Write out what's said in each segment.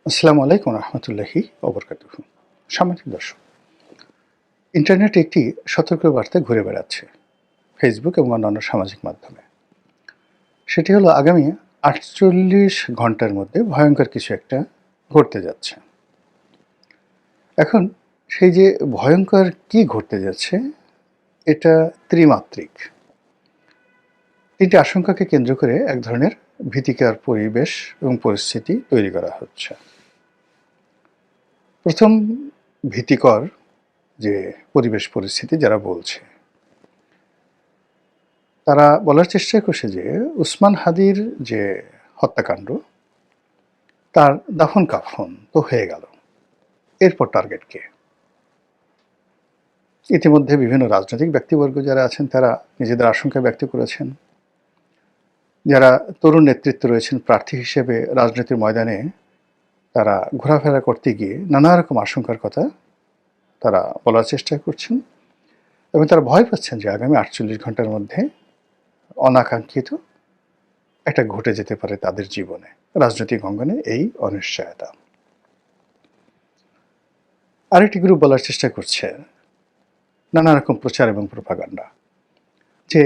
আসসালামু আলাইকুম রহমতুল্লাহি ওবরকাতুহু। সম্মানিত দর্শক, ইন্টারনেটে একটি সতর্কবার্তা ঘুরে বেড়াচ্ছে ফেসবুক এবং অন্যান্য সামাজিক মাধ্যমে। সেটি হলো আগামী ৪৮ ঘন্টার মধ্যে ভয়ঙ্কর কিছু একটা ঘটতে যাচ্ছে। এখন সেই যে ভয়ঙ্কর কি ঘটতে যাচ্ছে, এটা ত্রিমাত্রিক। তিনটি আশঙ্কাকে কেন্দ্র করে এক ধরনের ভীতিকর পরিবেশ এবং পরিস্থিতি তৈরি করা হচ্ছে। প্রথম ভীতিকর যে পরিবেশ পরিস্থিতি যারা বলছে, তারা বলার চেষ্টা করছে যে উসমান হাদির যে হত্যাকাণ্ড, তার দাফন কাফন তো হয়ে গেল, এরপর টার্গেট কে? ইতিমধ্যে বিভিন্ন রাজনৈতিক ব্যক্তিবর্গ যারা আছেন তারা নিজেদের আশঙ্কা ব্যক্ত করেছেন। যারা তরুণ নেতৃত্ব রয়েছেন প্রার্থী হিসেবে রাজনীতির ময়দানে, তারা ঘোরাফেরা করতে গিয়ে নানা রকম আশঙ্কার কথা তারা বলার চেষ্টা করছেন এবং তারা ভয় পাচ্ছেন যে আগামী ৪৮ ঘন্টার মধ্যে অনাকাঙ্ক্ষিত একটা ঘটে যেতে পারে তাদের জীবনে, রাজনৈতিক অঙ্গনে এই অনিশ্চয়তা। আরেকটি গ্রুপ বলার চেষ্টা করছে নানা রকম প্রচার এবং প্রোপাগান্ডা যে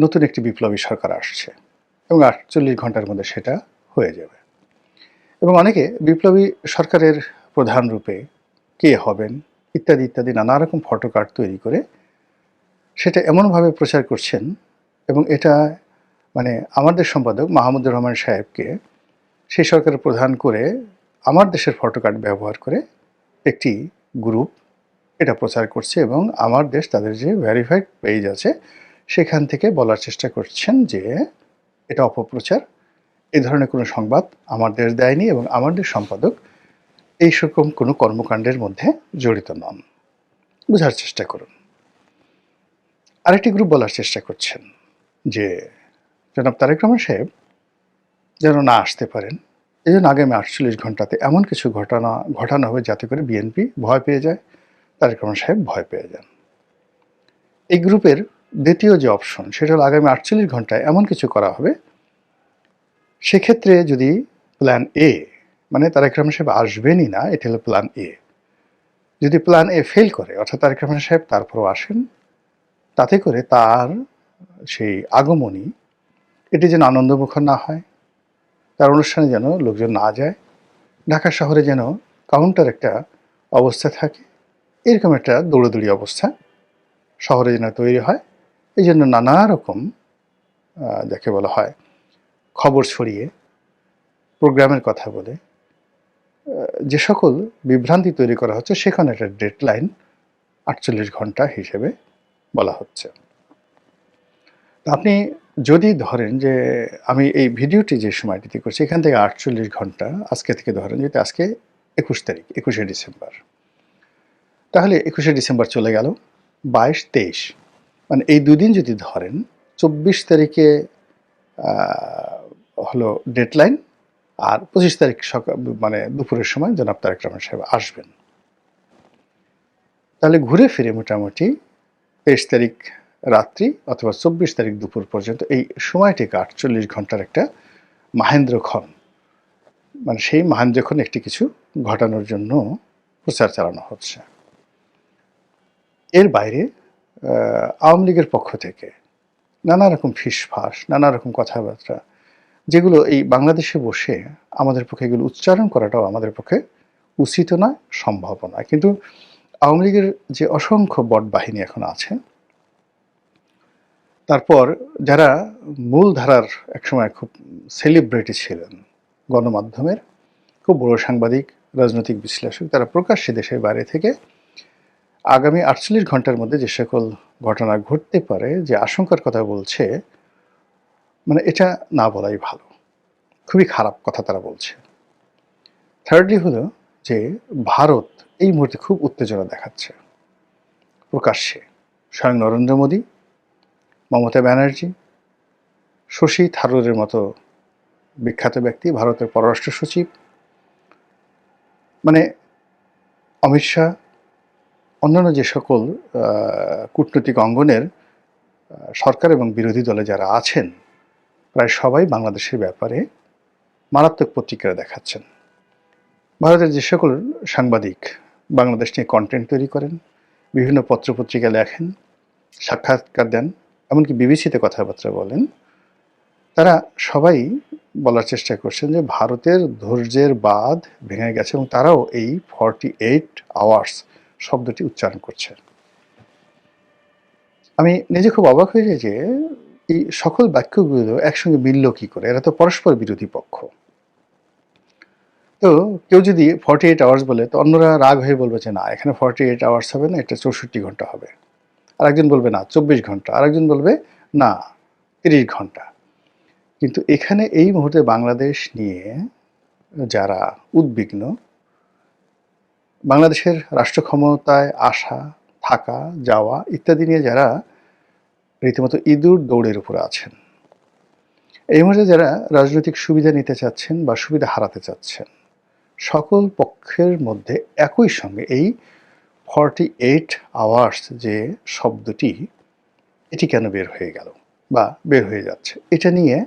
নতুন একটি বিপ্লবী সরকার আসছে এবং ৪৮ ঘন্টার মধ্যে সেটা হয়ে যাবে। এবং অনেকে বিপ্লবী সরকারের প্রধান রূপে কে হবেন ইত্যাদি ইত্যাদি নানা রকম ফটোকার্ড তৈরি করে সেটা এমনভাবে প্রচার করছেন এবং এটা মানে আমার দেশ সম্পাদক মাহমুদুর রহমান সাহেবকে সেই সরকারের প্রধান করে আমার দেশের ফটোকার্ড ব্যবহার করে একটি গ্রুপ এটা প্রচার করছে এবং আমার দেশ তাদের যে ভেরিফাইড পেজ আছে সেখান থেকে বলার চেষ্টা করছেন যে এটা অপপ্রচার, এই ধরনের কোনো সংবাদ আমার দেশ দেয়নি এবং আমার দেশ সম্পাদক এই রকম কোনো কর্মকাণ্ডের মধ্যে জড়িত নন। বোঝার চেষ্টা করুন। আরেকটি গ্রুপ বলার চেষ্টা করছেন যে জনাব তারেক রহমান সাহেব যেন না আসতে পারেন, এই জন্য আগামী ৪৮ ঘন্টাতে এমন কিছু ঘটানো হবে যাতে করে বিএনপি ভয় পেয়ে যায়, তারেক রহমান সাহেব ভয় পেয়ে যান। এই গ্রুপের দ্বিতীয় যে অপশন সেটা হলো আগামী ৪৮ ঘন্টায় এমন কিছু করা হবে, সেক্ষেত্রে যদি প্ল্যান এ, মানে তারেক রহমান সাহেব আসবেনই না, এটা হলো প্ল্যান এ, যদি প্ল্যান এ ফেল করে অর্থাৎ তারেক রহমান সাহেব তারপরও আসেন, তাতে করে তার সেই আগমনী এটি যেন আনন্দমুখর না হয়, তার অনুষ্ঠানে যেন লোকজন না যায়, ঢাকা শহরে যেন কাউন্টার একটা অবস্থা থাকে, এরকম একটা দৌড়াদৌড়ি অবস্থা শহরে যেন তৈরি হয়। এই জন্য নানা রকম যাকে বলা হয় খবর ছড়িয়ে প্রোগ্রামের কথা বলে যে সকল বিভ্রান্তি তৈরি করা হচ্ছে, সেখানে একটা ডেডলাইন ৪৮ ঘন্টা হিসেবে বলা হচ্ছে। আপনি যদি ধরেন যে আমি এই ভিডিওটি যে সময়টিতে করছি এখান থেকে ৪৮ ঘন্টা আজকে থেকে ধরেন, যেটা আজকে ২১ তারিখ, ২১শে ডিসেম্বর, তাহলে ২১শে ডিসেম্বর চলে গেল, ২২-২৩ মানে এই দুদিন যদি ধরেন, ২৪ তারিখে হলো ডেডলাইন, আর ২৫ তারিখ সকাল মানে দুপুরের সময় জনাব তারেক রহমান সাহেব আসবেন। তাহলে ঘুরে ফিরে মোটামুটি ২৩ তারিখ রাত্রি অথবা ২৪ তারিখ দুপুর পর্যন্ত এই সময়টিকে ৪৮ ঘন্টার একটা মাহেন্দ্রক্ষণ, মানে সেই মাহেন্দ্রক্ষণ একটি কিছু ঘটানোর জন্য প্রচার চালানো হচ্ছে। এর বাইরে আওয়ামী লীগের পক্ষ থেকে নানা রকম ফিসফাস, নানা রকম কথাবার্তা, যেগুলো এই বাংলাদেশে বসে আমাদের পক্ষে এগুলো উচ্চারণ করাটাও আমাদের পক্ষে উচিত নয়, সম্ভব নয়। কিন্তু আওয়ামী লীগের যে অসংখ্য বট বাহিনী এখন আছে, তারপর যারা মূলধারার একসময় খুব সেলিব্রিটি ছিলেন গণমাধ্যমের, খুব বড় সাংবাদিক, রাজনৈতিক বিশ্লেষক, তারা প্রকাশ্যে দেশের বাইরে থেকে আগামী ৪৮ ঘন্টার মধ্যে যে সকল ঘটনা ঘটতে পারে যে আশঙ্কার কথা বলছে, মানে এটা না বলাই ভালো, খুবই খারাপ কথা তারা বলছে। থার্ডলি হলো যে ভারত এই মুহূর্তে খুব উত্তেজনা দেখাচ্ছে প্রকাশ্যে। স্বয়ং নরেন্দ্র মোদী, মমতা ব্যানার্জি, শশী থারুরের মতো বিখ্যাত ব্যক্তি, ভারতের পররাষ্ট্র সচিব, মানে অমিত শাহ, অন্যান্য যে সকল কূটনৈতিক অঙ্গনের সরকার এবং বিরোধী দলে যারা আছেন, প্রায় সবাই বাংলাদেশের ব্যাপারে মারাত্মক প্রতিক্রিয়া দেখাচ্ছেন। ভারতের যে সকল সাংবাদিক বাংলাদেশ নিয়ে কন্টেন্ট তৈরি করেন, বিভিন্ন পত্রপত্রিকা লেখেন, সাক্ষাৎকার দেন, এমনকি বিবিসিতে কথাবার্তা বলেন, তারা সবাই বলার চেষ্টা করছেন যে ভারতের ধৈর্যের বাঁধ ভেঙে গেছে এবং তারাও এই 48 আওয়ার্স শব্দটি উচ্চারণ করছে। আমি নিজে খুব অবাক হয়ে যাই যে এই সকল বাক্যগুলো একসঙ্গে মিলল কি করে? এরা তো পরস্পর বিরোধী পক্ষ। তো কেউ যদি 48 আওয়ার্স বলে তো অন্যরা রাগ হয়ে বলবে যে না, এখানে 48 আওয়ার্স হবে না, এটা 64 ঘন্টা হবে। আরেকজন বলবে না 24 ঘন্টা, আরেকজন বলবে না 30 ঘন্টা। কিন্তু এখানে এই মুহূর্তে বাংলাদেশ নিয়ে যারা উদ্বিগ্ন, বাংলাদেশের রাষ্ট্র ক্ষমতায় আসা, থাকা, যাওয়া ইত্যাদি নিয়ে যারা রীতিমতো ইঁদুর দৌড়ের উপরে আছেন, এই মুহূর্তে যারা রাজনৈতিক সুবিধা নিতে চাচ্ছেন বা সুবিধা হারাতে চাচ্ছেন, সকল পক্ষের মধ্যে একই সঙ্গে এই 48 আওয়ার্স যে শব্দটি, এটি কেন বের হয়ে গেল বা বের হয়ে যাচ্ছে, এটা নিয়ে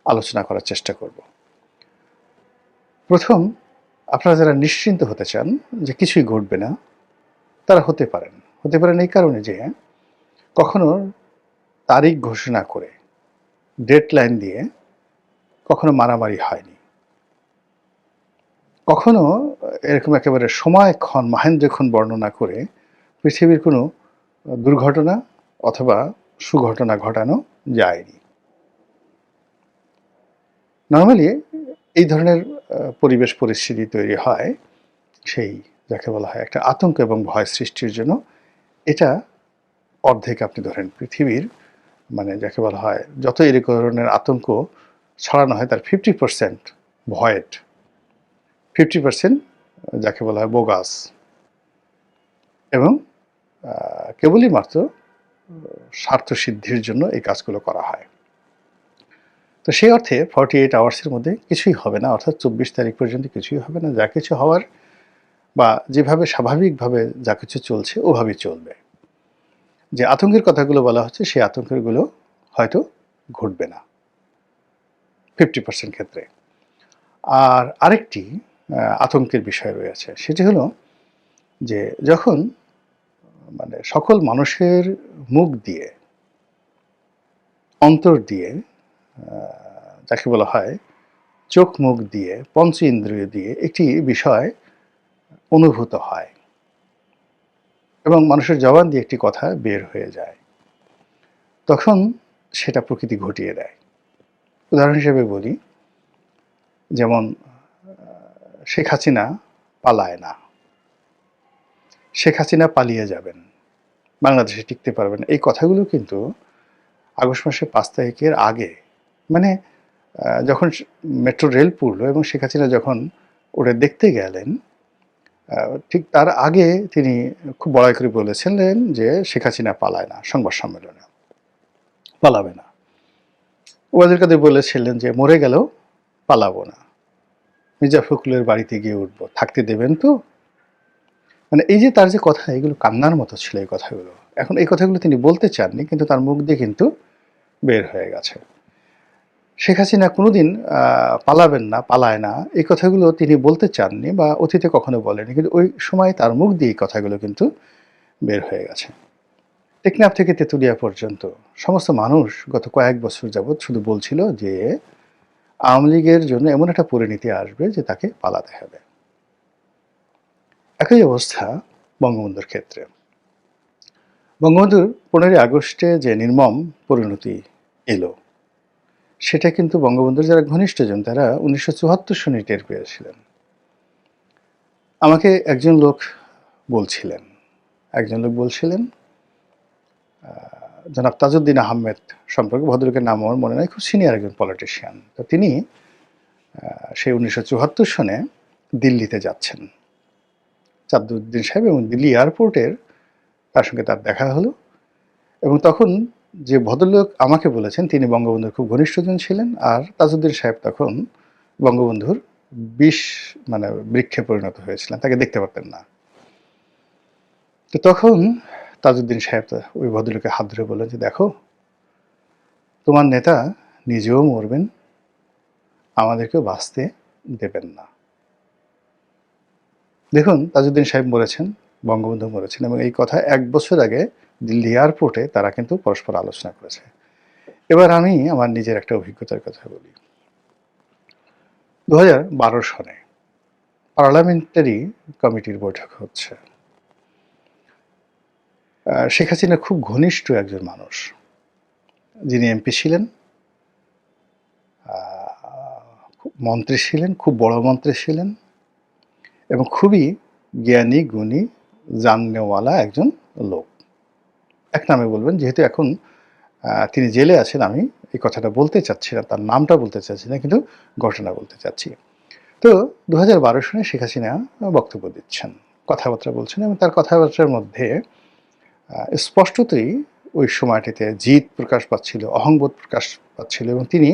আলোচনা করার চেষ্টা করব। প্রথম, আপনারা যারা নিশ্চিন্ত হতে চান যে কিছুই ঘটবে না, তারা হতে পারেন এই কারণে যে কখনো তারিখ ঘোষণা করে ডেডলাইন দিয়ে কখনো মারামারি হয়নি, কখনো এরকম একেবারে সময়ক্ষণ মাহেন্দ্রক্ষণ বর্ণনা করে পৃথিবীর কোনো দুর্ঘটনা অথবা সুঘটনা ঘটানো যায়নি। নর্মালি এই ধরনের পরিবেশ পরিস্থিতি তৈরি হয় সেই যাকে বলা হয় একটা আতঙ্ক এবং ভয় সৃষ্টির জন্য। এটা অর্ধেক আপনি ধরেন পৃথিবীর, মানে যাকে বলা হয় যত এই ধরনের আতঙ্ক ছড়ানো হয় তার 50% ভয়েড, 50% যাকে বলা হয় বোগাস, এবং কেবলই মাত্র স্বার্থ সিদ্ধির জন্য এই কাজগুলো করা হয়। তো সেই অর্থে 48 আওয়ার্সের মধ্যে কিছুই হবে না, অর্থাৎ 24 তারিখ পর্যন্ত কিছুই হবে না। যা কিছু হওয়ার বা যেভাবে স্বাভাবিকভাবে যা কিছু চলছে ওভাবেই চলবে। যে আতঙ্কের কথাগুলো বলা হচ্ছে সেই আতঙ্কেরগুলো হয়তো ঘটবে না 50% ক্ষেত্রে। আর আরেকটি আতঙ্কের বিষয় রয়েছে, সেটি হলো যে যখন মানে সকল মানুষের মুখ দিয়ে, অন্তর দিয়ে, যাকে বলা হয় চোখ মুখ দিয়ে, পঞ্চ ইন্দ্রিয় দিয়ে একটি বিষয় অনুভূত হয় এবং মানুষের জবান দিয়ে একটি কথা বের হয়ে যায়, তখন সেটা প্রকৃতি ঘটিয়ে দেয়। উদাহরণ হিসেবে বলি, যেমন শেখ হাসিনা পালায় না, শেখ হাসিনা পালিয়ে যাবেন, বাংলাদেশে টিকতে পারবেন, এই কথাগুলো কিন্তু আগস্ট মাসের 5 তারিখের আগে, মানে যখন মেট্রো রেল পুরলো এবং শেখ হাসিনা যখন ওটা দেখতে গেলেন, ঠিক তার আগে তিনি খুব বড়াই করে বলেছিলেন যে শেখ হাসিনা পালায় না, সংবাদ সম্মেলনে পালাবে না। ওবায়দুল কাদের বলেছিলেন যে মরে গেলেও পালাবো না, মির্জা ফখরুলের বাড়িতে গিয়ে উঠবো, থাকতে দেবেন তো। মানে এই যে তার যে কথা, এগুলো কান্নার মতো ছিল এই কথাগুলো। এখন এই কথাগুলো তিনি বলতে চাননি, কিন্তু তার মুখ দিয়ে কিন্তু বের হয়ে গেছে। শেখ হাসিনা কোনোদিন পালাবেন না, পালায় না, এই কথাগুলো তিনি বলতে চাননি বা অতীতে কখনো বলেনি, কিন্তু ওই সময় তার মুখ দিয়ে এই কথাগুলো কিন্তু বের হয়ে গেছে। টেকনাফ থেকে তেঁতুলিয়া পর্যন্ত সমস্ত মানুষ গত কয়েক বছর যাবৎ শুধু বলছিল যে আওয়ামী লীগের জন্য এমন একটা পরিণতি আসবে যে তাকে পালাতে হবে। একই অবস্থা বঙ্গবন্ধুর ক্ষেত্রে। বঙ্গবন্ধুর 15ই আগস্টে যে নির্মম পরিণতি এলো, সেটা কিন্তু বঙ্গবন্ধুর যারা ঘনিষ্ঠজন তারা 1974 সনে টের পেয়েছিলেন। আমাকে একজন লোক বলছিলেন জনাব তাজউদ্দিন আহমেদ সম্পর্কে, ভদ্রলোকের নাম আমার মনে নাই, খুব সিনিয়র একজন পলিটিশিয়ান। তো তিনি সেই 1974 সনে দিল্লিতে যাচ্ছেন, তাজউদ্দিন সাহেব, এবং দিল্লি এয়ারপোর্টের তার সঙ্গে তার দেখা হলো। এবং তখন যে ভদ্রলোক আমাকে বলেছেন তিনি বঙ্গবন্ধুর খুব ঘনিষ্ঠজন ছিলেন, আর তাজউদ্দিন সাহেব তখন বঙ্গবন্ধুর বিষ মানে বৃক্ষে পরিণত হয়েছিলেন, তাকে দেখতে পারতেন না। তো তখন তাজউদ্দিন সাহেব ওই ভদ্রলোকের হাত ধরে বললেন যে দেখো, তোমার নেতা নিজেও মরবেন, আমাদেরকেও বাঁচতে দেবেন না। দেখুন, তাজউদ্দিন সাহেব মরেছেন, বঙ্গবন্ধু মরেছেন এবং এই কথা ১ বছর আগে দিল্লি এয়ারপোর্টে তারা কিন্তু পরস্পর আলোচনা করেছে। এবার আমি আমার নিজের একটা অভিজ্ঞতার কথা বলি। ২০১২ সনে পার্লামেন্টারি কমিটির বৈঠক হচ্ছে। শেখ হাসিনা খুব ঘনিষ্ঠ একজন মানুষ, যিনি এমপি ছিলেন, মন্ত্রী ছিলেন, খুব বড় মন্ত্রী ছিলেন এবং খুবই জ্ঞানী, গুণী, জাননেওয়ালা একজন লোক। এক নামে বলবেন, যেহেতু এখন তিনি জেলে আছেন, আমি এই কথাটা বলতে চাচ্ছি না, তার নামটা বলতে চাচ্ছি না, কিন্তু ঘটনা বলতে চাচ্ছি। তো ২০১২ সনে শেখ হাসিনা বক্তব্য দিচ্ছেন, কথাবার্তা বলছেন এবং তার কথাবার্তার মধ্যে স্পষ্টতই ওই সময়টিতে জিদ প্রকাশ পাচ্ছিল, অহংবোধ প্রকাশ পাচ্ছিল এবং তিনি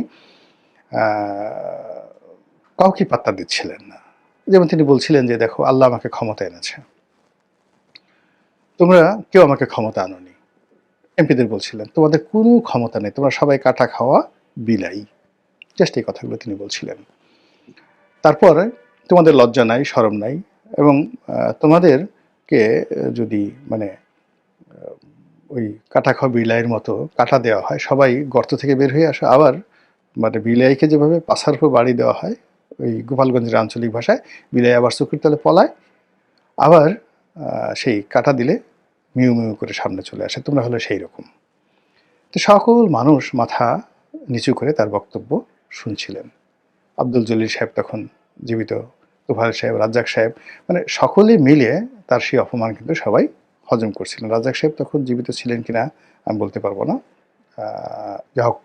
কাউকে পাত্তা দিচ্ছিলেন না। যেমন তিনি বলছিলেন যে, দেখো, আল্লাহ আমাকে ক্ষমতা এনেছে, তোমরা কেউ আমাকে ক্ষমতা আনোনি। এমপিদের বলছিলেন, তোমাদের কোনো ক্ষমতা নেই, তোমরা সবাই কাটা খাওয়া বিলাই। জাস্ট এই কথাগুলো তিনি বলছিলেন। তারপর তোমাদের লজ্জা নাই, শরম নাই এবং তোমাদেরকে যদি মানে ওই কাটা খাওয়া বিলাইয়ের মতো কাটা দেওয়া হয়, সবাই গর্ত থেকে বের হয়ে আসে, আবার মানে বিলাইকে যেভাবে পাছার উপর বাড়ি দেওয়া হয় ওই গোপালগঞ্জের আঞ্চলিক ভাষায়, বিলাই আবার চোখের তলে পলায়, আবার সেই কাটা দিলে মিউ মিউ করে সামনে চলে আসে, তোমরা হলো সেই রকম। তো সকল মানুষ মাথা নিচু করে তার বক্তব্য শুনছিলেন। আব্দুল জলিল সাহেব তখন জীবিত, তোফায়েল সাহেব, রাজ্জাক সাহেব, মানে সকলে মিলে তার সেই অপমান কিন্তু সবাই হজম করছিলেন। রাজ্জাক সাহেব তখন জীবিত ছিলেন কিনা আমি বলতে পারবো না, যা হোক।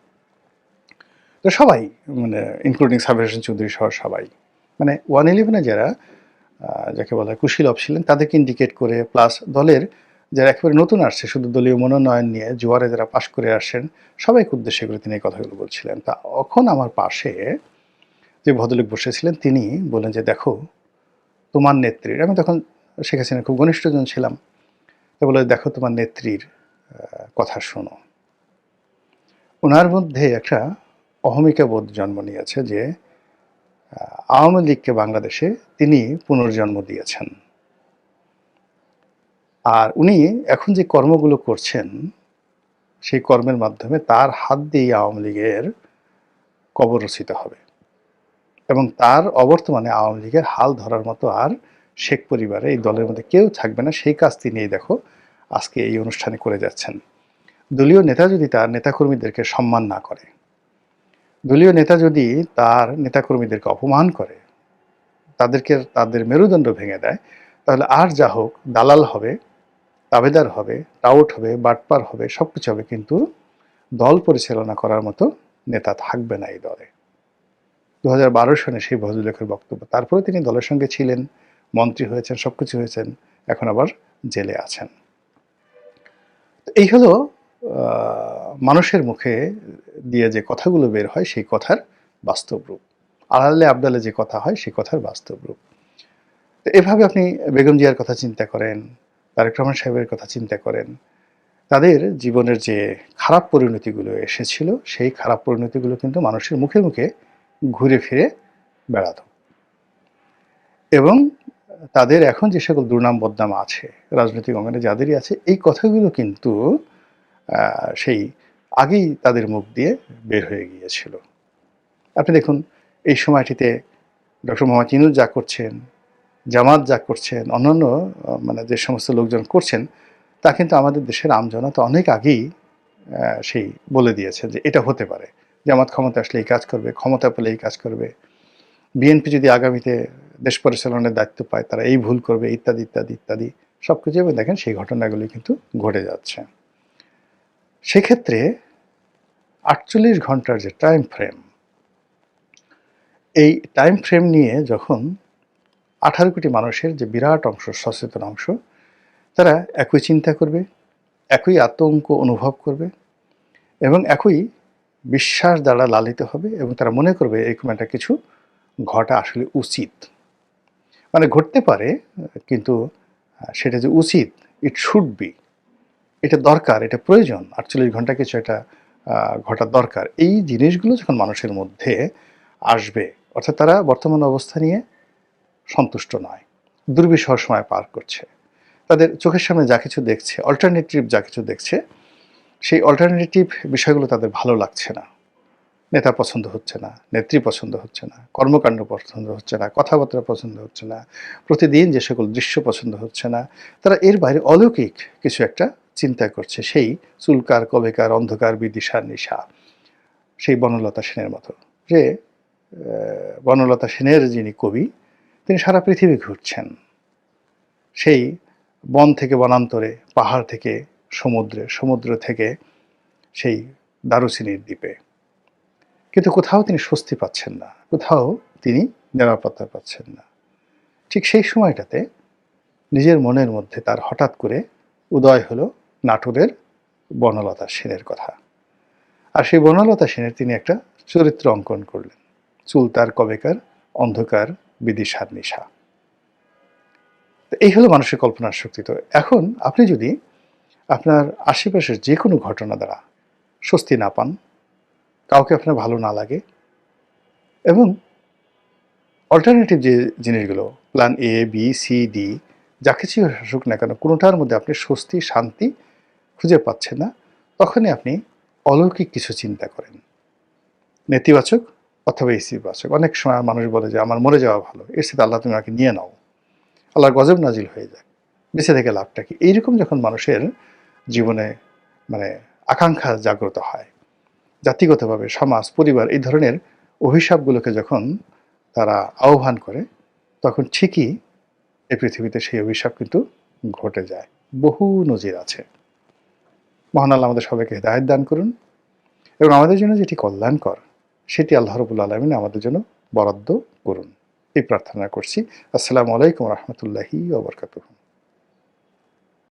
তো সবাই, মানে ইনক্লুডিং সাবির হোসেন চৌধুরী সহ সবাই, মানে 111-এ যারা যাকে বলা হয় কুশীলব ছিলেন, তাদেরকে ইন্ডিকেট করে, প্লাস দলের যারা একেবারে নতুন আসছে, শুধু দলীয় মনোনয়ন নিয়ে জোয়ারে যারা পাশ করে আসেন, সবাইকে উদ্দেশ্য করে তিনি এই কথাগুলো বলছিলেন। তা তখন আমার পাশে যে ভদ্রলোক বসেছিলেন তিনি বললেন যে, দেখো, তোমার নেত্রীর, আমি তখন শেখ হাসিনার খুব ঘনিষ্ঠজন ছিলাম, তো বলে, দেখো, তোমার নেত্রীর কথা শোনো। ওনার মধ্যে একটা অহমিকা বোধ জন্ম নিয়েছে যে আওয়ামী লীগকে বাংলাদেশে তিনি পুনর্জন্ম দিয়েছেন, আর উনি এখন যে কর্মগুলো করছেন সেই কর্মের মাধ্যমে তার হাত দিয়ে আওয়ামী লীগের কবর রচিত হবে এবং তার অবর্তমানে আওয়ামী লীগের হাল ধরার মতো আর শেখ পরিবারে এই দলের মধ্যে কেউ থাকবে না। সেই কাজ তিনি, দেখো, আজকে এই অনুষ্ঠানে করে যাচ্ছেন। দলীয় নেতা যদি তার নেতাকর্মীদেরকে সম্মান না করে, দলীয় নেতা যদি তার নেতাকর্মীদেরকে অপমান করে, তাদেরকে তাদের মেরুদণ্ড ভেঙে দেয়, তাহলে আর যা হোক, দালাল হবে, তাবেদার হবে, টাউট হবে, বাটপার হবে, সব কিছু হবে, কিন্তু দল পরিচালনা করার মতো নেতা থাকবে না এই দলে। ২০১২ সনে সেই ভদ্রলোকের বক্তব্য। তারপরে তিনি দলের সঙ্গে ছিলেন, মন্ত্রী হয়েছেন, সব কিছু হয়েছেন, এখন আবার জেলে আছেন। এই হলো মানুষের মুখে দিয়ে যে কথাগুলো বের হয় সেই কথার বাস্তব রূপ, আড়ালে আবডালে যে কথা হয় সেই কথার বাস্তব রূপ। তো এভাবে আপনি বেগম জিয়ার কথা চিন্তা করেন, তারেক রহমান সাহেবের কথা চিন্তা করেন, তাদের জীবনের যে খারাপ পরিণতিগুলো এসেছিল সেই খারাপ পরিণতিগুলো কিন্তু মানুষের মুখে মুখে ঘুরে ফিরে বেড়াত এবং তাদের এখন যে সকল দুর্নাম বদনাম আছে রাজনৈতিক অঙ্গনে যাদেরই আছে, এই কথাগুলো কিন্তু সেই আগেই তাদের মুখ দিয়ে বের হয়ে গিয়েছিল। আপনি দেখুন, এই সময়টিতে ডক্টর মোহাম্মদ ইউনূস যা করছেন, জামাত যা করছেন, অন্যান্য মানে যে সমস্ত লোকজন করছেন, তা কিন্তু আমাদের দেশের আমজনতা অনেক আগেই সেই বলে দিয়েছে যে এটা হতে পারে। জামাত ক্ষমতা আসলে এই কাজ করবে, ক্ষমতা পেলে এই কাজ করবে, বিএনপি যদি আগামীতে দেশ পরিচালনার দায়িত্ব পায় তারা এই ভুল করবে, ইত্যাদি ইত্যাদি ইত্যাদি সব কিছু। এবং দেখেন সেই ঘটনাগুলি কিন্তু ঘটে যাচ্ছে। সেক্ষেত্রে ৪৮ ঘন্টার যে টাইম ফ্রেম, এই টাইম ফ্রেম নিয়ে যখন ১৮ কোটি মানুষের যে বিরাট অংশ, সচেতন অংশ, তারা একই চিন্তা করবে, একই আতঙ্ক অনুভব করবে এবং একই বিশ্বাস দ্বারা লালিত হবে এবং তারা মনে করবে এরকম একটা কিছু ঘটা আসলে উচিত, মানে ঘটতে পারে, কিন্তু সেটা যে উচিত, ইট শুড বি, এটা দরকার, এটা প্রয়োজন, ৪৮ ঘন্টা কিছু একটা ঘটার দরকার, এই জিনিসগুলো যখন মানুষের মধ্যে আসবে, অর্থাৎ তারা বর্তমান অবস্থা নিয়ে সন্তুষ্ট নয়, দুর্বিষহ সময় পার করছে। তাদের চোখের সামনে যা কিছু দেখছে, অল্টারনেটিভ যা কিছু দেখছে, সেই অল্টারনেটিভ বিষয়গুলো তাদের ভালো লাগছে না। নেতা পছন্দ হচ্ছে না, নেত্রী পছন্দ হচ্ছে না, কর্মকাণ্ড পছন্দ হচ্ছে না, কথাবার্তা পছন্দ হচ্ছে না, প্রতিদিন যে সকল দৃশ্য পছন্দ হচ্ছে না, তারা এর বাইরে অলৌকিক কিছু একটা চিন্তা করছে, সেই চুলকার কবেকার অন্ধকার বিদিশার নিশা, সেই বনলতা সেনের মতো। যে বনলতা সেনের যিনি কবি, তিনি সারা পৃথিবী ঘুরছেন, সেই বন থেকে বনান্তরে, পাহাড় থেকে সমুদ্রে, সমুদ্র থেকে সেই দারুচিনির দ্বীপে, কিন্তু কোথাও তিনি স্বস্তি পাচ্ছেন না, কোথাও তিনি নিরাপত্তা পাচ্ছেন না। ঠিক সেই সময়টাতে নিজের মনের মধ্যে তার হঠাৎ করে উদয় হলো নাটোরের বনলতা সেনের কথা। আর সেই বনলতা সেনের তিনি একটা চরিত্র অঙ্কন করলেন, চুল তার কবেকার অন্ধকার বিদিশার নিশা। এই হলো মানুষের কল্পনার শক্তি। তো এখন আপনি যদি আপনার আশেপাশের যে কোনো ঘটনা দ্বারা স্বস্তি না পান, কাউকে আপনার ভালো না লাগে, এবং অল্টারনেটিভ যে জিনিসগুলো, plan A B C D যা কিছুই আসুক না কেন, কোনোটার মধ্যে আপনি স্বস্তি শান্তি খুঁজে পাচ্ছেন না, তখনই আপনি অলৌকিক কিছু চিন্তা করেন, নেতিবাচক অথবা ইতিবাচক। অনেক সময় মানুষ বলে যে আমার মরে যাওয়া ভালো, এর সাথে আল্লাহ তুমি আমাকে নিয়ে নাও, আল্লাহর গজব নাজিল হয়ে যায়, বেঁচে থেকে লাভটা কি। এইরকম যখন মানুষের জীবনে মানে আকাঙ্ক্ষা জাগ্রত হয়, জাতিগতভাবে সমাজ পরিবার এই ধরনের অভিশাপগুলোকে যখন তারা আহ্বান করে, তখন ঠিকই এই পৃথিবীতে সেই অভিশাপ কিন্তু ঘটে যায়। বহু নজির আছে। মহান আল্লাহ আমাদের সবাইকে হিদায়াত দান করুন, এবং আমাদের জন্য যেটি কল্যাণকর সেটি আল্লাহ রাব্বুল আলামিন আমাদের জন্য বরাদ্দ করুন, এই প্রার্থনা করছি। আসসালামু আলাইকুম রহমতুল্লাহি ওয়া বারাকাতুহু।